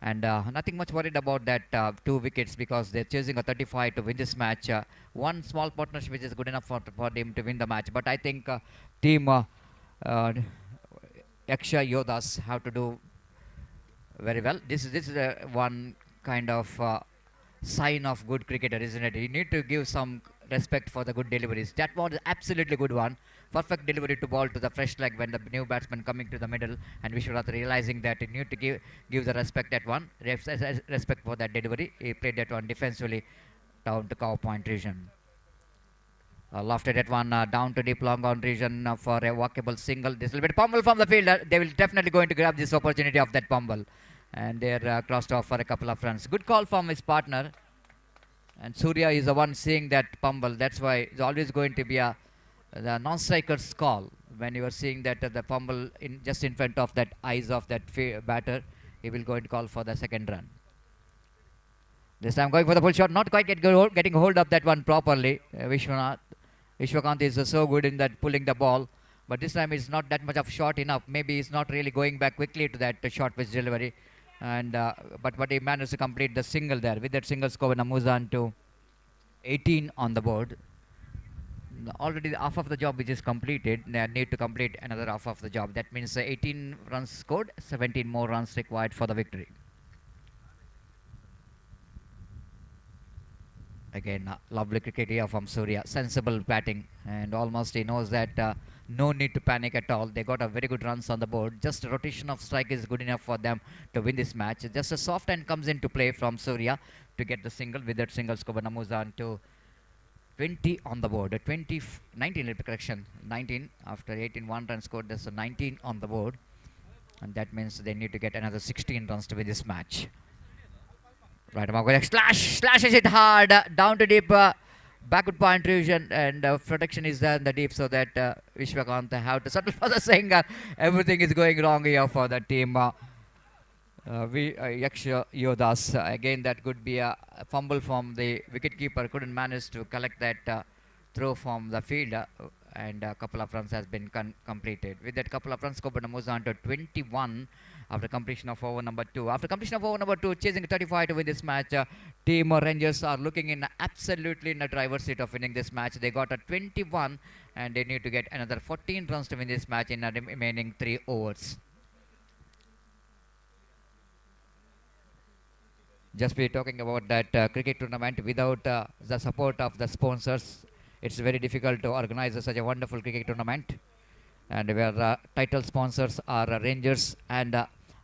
and nothing much worried about that 2 wickets because they're chasing a 35 to win this match. One small partnership which is good enough for him to win the match, but I think team Yaksha Yodas have to do very well. This is one kind of sign of good cricketer, isn't it? You need to give some respect for the good deliveries. That was absolutely good one. Perfect delivery to ball to the fresh leg when the new batsman coming to the middle, and Vishwanath realizing that he need to give the respect that one. Respect for that delivery. He played that one defensively down to cow point region. Lofted at one down to deep long on region for a walkable single. This will be a pummel from the fielder. They will definitely going to grab this opportunity of that pummel. And they're crossed off for a couple of runs. Good call from his partner. And Surya is the one seeing that pummel. That's why it's always going to be the non-striker's call. When you are seeing that the pummel just in front of that eyes of that batter, he will go and call for the second run. This time going for the full shot. Not quite getting hold of that one properly. Vishwakant is so good in that pulling the ball. But this time it's not that much of short enough. Maybe he's not really going back quickly to that short pitch delivery. And but he managed to complete the single there. With that single score, Namuzan to 18 on the board. Already half of the job which is completed. They need to complete another half of the job. That means 18 runs scored, 17 more runs required for the victory. Again, lovely cricket here from Surya. Sensible batting, and almost he knows that no need to panic at all. They got a very good runs on the board. Just a rotation of strike is good enough for them to win this match. Just a soft hand comes into play from Surya to get the single. With that single score, Namuzan to 20 on the board. 19 correction. 19 after 18 one run scored. There's a 19 on the board, and that means they need to get another 16 runs to win this match. Right, Margaret slashes it hard down to deep. Backward point revision and protection is there in the deep so that Vishwakant have to settle for the singer. Everything is going wrong here for the team. Yaksha Yodas. Again, that could be a fumble from the wicketkeeper. Couldn't manage to collect that throw from the field. And a couple of runs has been completed. With that couple of runs, Kobana moves on to 21 after completion of over number 2. After completion of over number 2, chasing 35 to win this match, Team Rangers are looking in absolutely in the driver's seat of winning this match. They got a 21 and they need to get another 14 runs to win this match in the remaining 3 overs. Just be talking about that cricket tournament without the support of the sponsors. It's very difficult to organize such a wonderful cricket tournament. And where title sponsors are Rangers and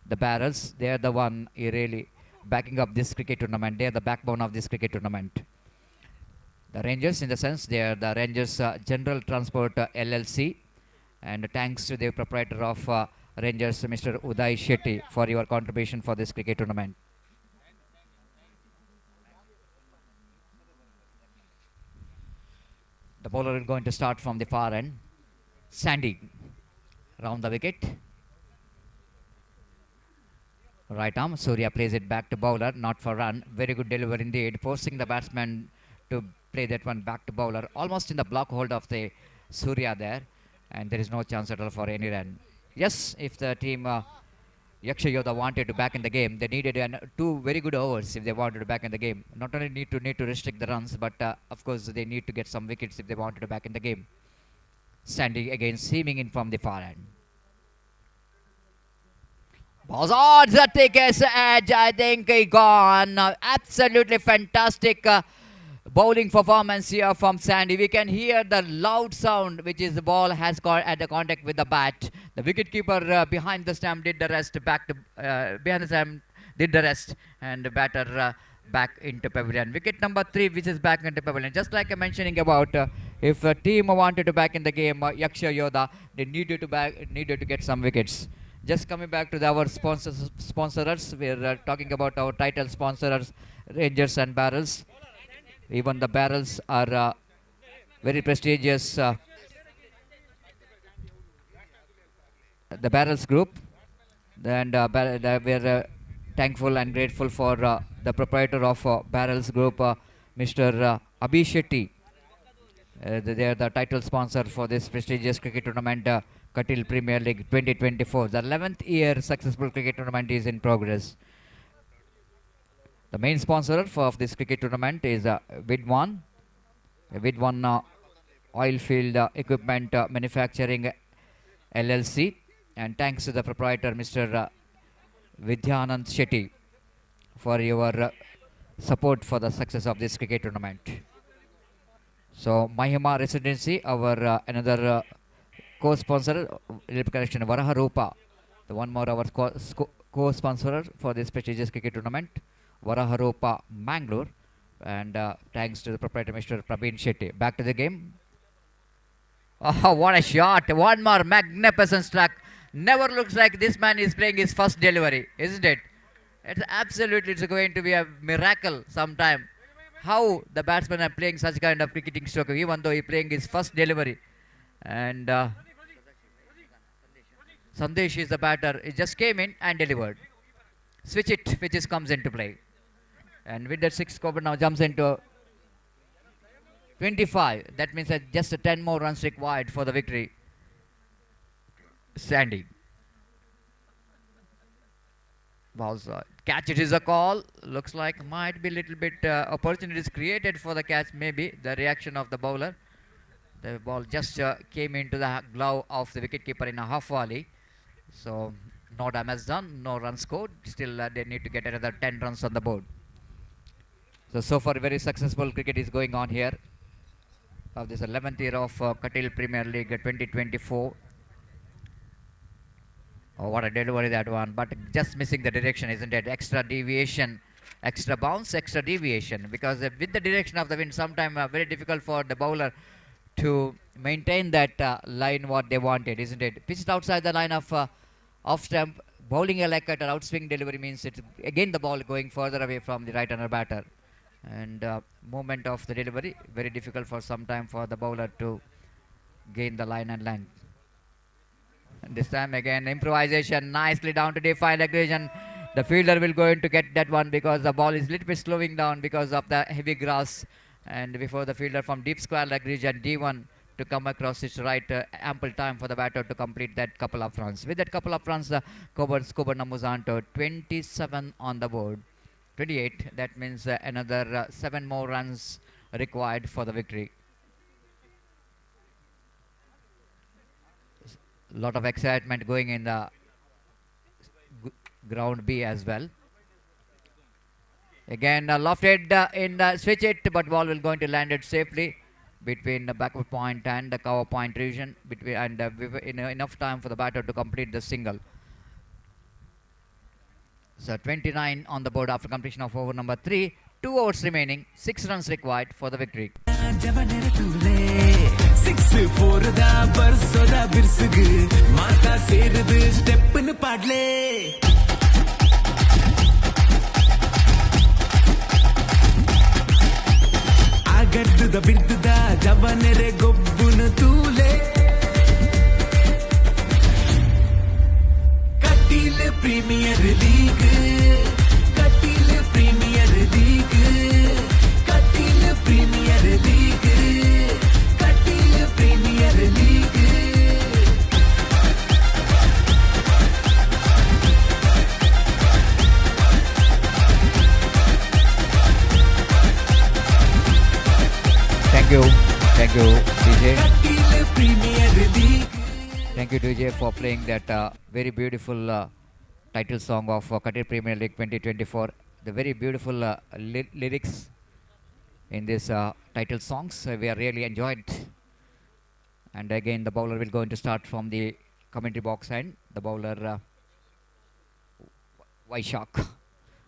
the Barrels. They are the one really backing up this cricket tournament. They are the backbone of this cricket tournament. The Rangers, in the sense, they are the Rangers General Transport LLC. And thanks to the proprietor of Rangers, Mr. Uday Shetty, for your contribution for this cricket tournament. The bowler is going to start from the far end. Sandy round the wicket. Right arm. Surya plays it back to bowler, not for run. Very good delivery indeed, forcing the batsman to play that one back to bowler. Almost in the block hold of the Surya there. And there is no chance at all for any run. Yes, if the team Yaksha Yodha wanted to back in the game, they needed 2 very good overs if they wanted to back in the game. Not only need to restrict the runs, but of course they need to get some wickets if they wanted to back in the game. Sandy again seaming in from the far end. Balls odds that take his edge. I think he gone. Absolutely fantastic bowling performance here from Sandy. We can hear the loud sound which is the ball has got at the contact with the bat. The wicketkeeper behind the stump did the rest. Behind the stump did the rest, and the batter back into pavilion. Wicket number 3, which is back into pavilion. Just like I'm mentioning about, if a team wanted to back in the game, Yaksha Yodha, they needed to get some wickets. Just coming back to our sponsors, we're talking about our title sponsors, Rangers and Barrels. Even the Barrels are very prestigious. The Barrels group, and we're thankful and grateful for the proprietor of Barrels group, Mr. Abhi Shetty. They are the title sponsor for this prestigious cricket tournament, Kateel Premier League 2024. The 11th year successful cricket tournament is in progress. The main sponsor of this cricket tournament is Vidwan Oilfield Equipment Manufacturing LLC, and thanks to the proprietor, Mr. Vidyanand Shetty, for your support for the success of this cricket tournament. So Mahima Residency, our another co-sponsor, correction, Varaharupa, the one more our co-sponsor for this prestigious cricket tournament, Varaharupa Mangalore, and thanks to the proprietor, Mr. Praveen Shetty. Back to the game. Oh, what a shot! One more magnificent struck. Never looks like this man is playing his first delivery, isn't it? It's going to be a miracle sometime. How the batsmen are playing such kind of cricketing stroke, even though he's playing his first delivery. And Sandesh is the batter. He just came in and delivered. Switch it, which comes into play. And with that 6, Cobra now jumps into 25. That means that just 10 more runs required for the victory. Sandy. Balls catch, it is a call. Looks like might be a little bit opportunities created for the catch, maybe. The reaction of the bowler. The ball just came into the glove of the wicketkeeper in a half volley. So no damage done, no run scored. Still they need to get another 10 runs on the board. So far very successful cricket is going on here. Of this 11th year of Kateel Premier League 2024. Oh, what a delivery that one, but just missing the direction, isn't it? Extra deviation, extra bounce, extra deviation, because with the direction of the wind, sometimes very difficult for the bowler to maintain that line what they wanted, isn't it? Pitched outside the line of off stump, bowling a leg cutter outswing delivery means it's again the ball going further away from the right-hander batter. And movement of the delivery very difficult for some time for the bowler to gain the line and length. And this time again improvisation nicely down to define aggression. The fielder will going to get that one because the ball is little bit slowing down because of the heavy grass, and before the fielder from deep square leg region D1 to come across its right, ample time for the batter to complete that couple of runs. With that couple of runs, the score numbers on to 27 on the board. 28, that means another 7 more runs required for the victory. Lot of excitement going in the ground B as well. Again lofted in the switch it, but ball will going to land it safely between the backward point and the cover point region, between and enough time for the batter to complete the single. So 29 on the board after completion of over number 3. 2 overs remaining, 6 runs required for the victory. 6-4 da barso da birsugu mata serudu step nu padle agaddu da birdu da javanere gobbunu tule Kateel Premier League Kateel Premier League Kateel Premier League Premier League. Thank you, DJ. Premier League. Thank you, DJ, for playing that very beautiful title song of Kateel Premier League 2024. The very beautiful lyrics in this title songs. We are really enjoyed. And again, the bowler will going to start from the commentary box end. The bowler Vaishak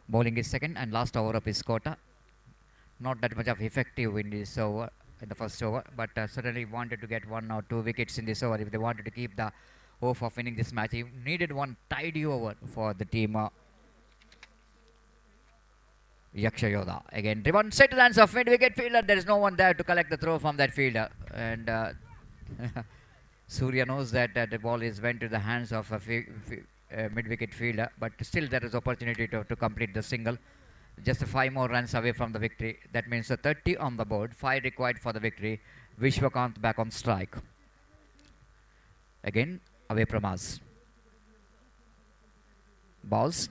bowling his second and last over of his quota. Not that much of effective in this over, in the first over, but certainly wanted to get 1 or 2 wickets in this over if they wanted to keep the hope of winning this match. He needed one tidy over for the team. Yaksha Yodha again driven straight to the hands of mid-wicket fielder. There is no one there to collect the throw from that fielder, and Surya knows that the ball is went to the hands of a mid-wicket fielder, but still there is opportunity to complete the single. Just 5 more runs away from the victory. That means 30 on the board, 5 required for the victory. Vishwakant back on strike. Again away from us. Balls.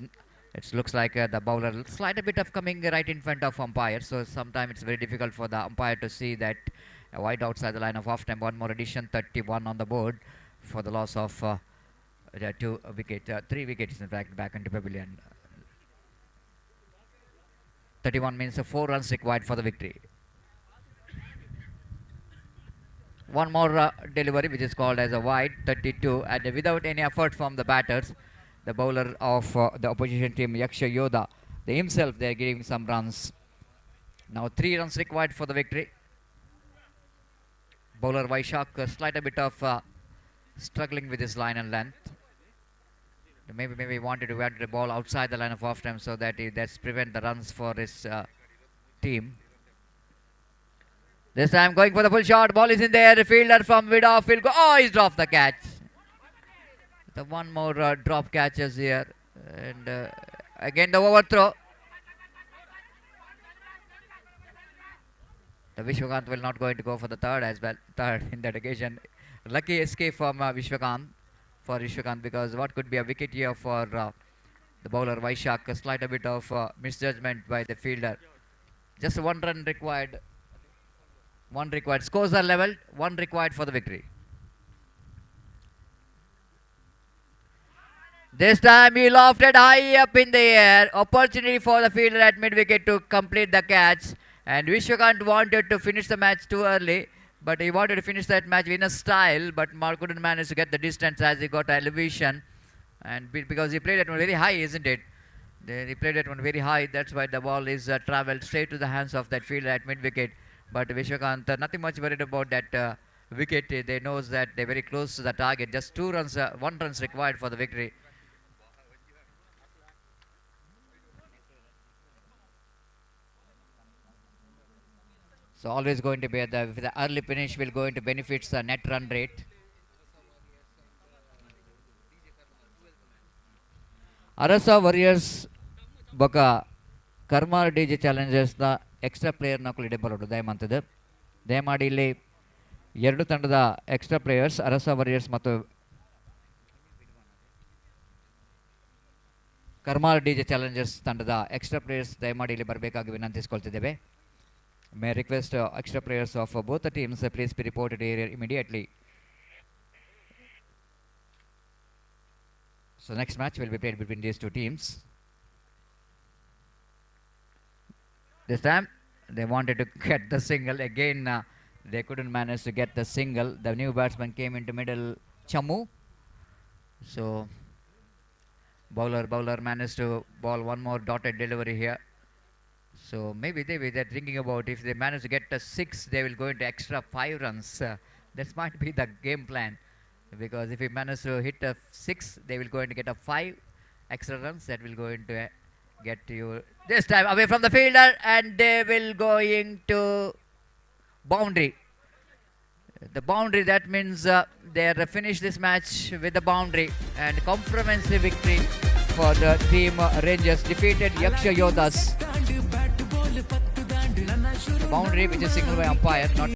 It looks like the bowler slight a bit of coming right in front of umpire, so sometimes it's very difficult for the umpire to see that wide outside the line of off time. 1 more addition, 31 on the board for the loss of 3 wickets in fact back into pavilion. 31 means 4 runs required for the victory. 1 more delivery which is called as a wide, 32, and without any effort from the batters, the bowler of the opposition team Yaksha Yoda, they himself they are giving some runs. Now 3 runs required for the victory. Bowler Vaishak slight a bit of struggling with his line and length. Maybe wanted to get the ball outside the line of off time so that that's prevent the runs for his team. This time going for the full shot. Ball is in the air. The fielder from mid off will go. Oh, he's dropped the catch. The 1 more drop catches here, and again the overthrow. The Vishwakant will not going to go for the third as well. Third in that occasion. Lucky escape from Vishwakant because what could be a wicket here for the bowler Vaishak. A slight a bit of misjudgment by the fielder. Just 1 run required. 1 required. Scores are leveled. 1 required for the victory. This time he lofted high up in the air. Opportunity for the fielder at mid-wicket to complete the catch. And Vishwakant wanted to finish the match too early. But he wanted to finish that match in a style. But Mark couldn't manage to get the distance as he got elevation. And because he played that one very high, isn't it? He played that one very high. That's why the ball is travelled straight to the hands of that fielder at mid-wicket. But Vishwakant, nothing much worried about that wicket. They knows that they're very close to the target. Just 1 runs required for the victory. So always going to be the early finish will going to benefit the net run rate. Arasa Warriors Baka Karma DJ challenges the extra player Nakuli Debalodu Diamantida. Demadili Yerdu Tanda the extra players Arasa Warriors Matu Karma DJ challenges Tanda the extra players Demadili Barbeka Givinantis Koltidebe. May I request extra players of both the teams please be reported here immediately. So next match will be played between these two teams. This time they wanted to get the single again. They couldn't manage to get the single. The new batsman came into middle, Chamu. So bowler managed to ball one more dotted delivery here. So maybe they're thinking about if they manage to get a 6, they will go into extra 5 runs. That might be the game plan. Because if we manage to hit a 6, they will go into get a 5 extra runs. That will go into get you this time away from the fielder, and they will going to boundary. The boundary, that means they are finished this match with the boundary, and comprehensive victory for the team Rangers defeated Yaksha Yodas. The boundary which is signaled by umpire, not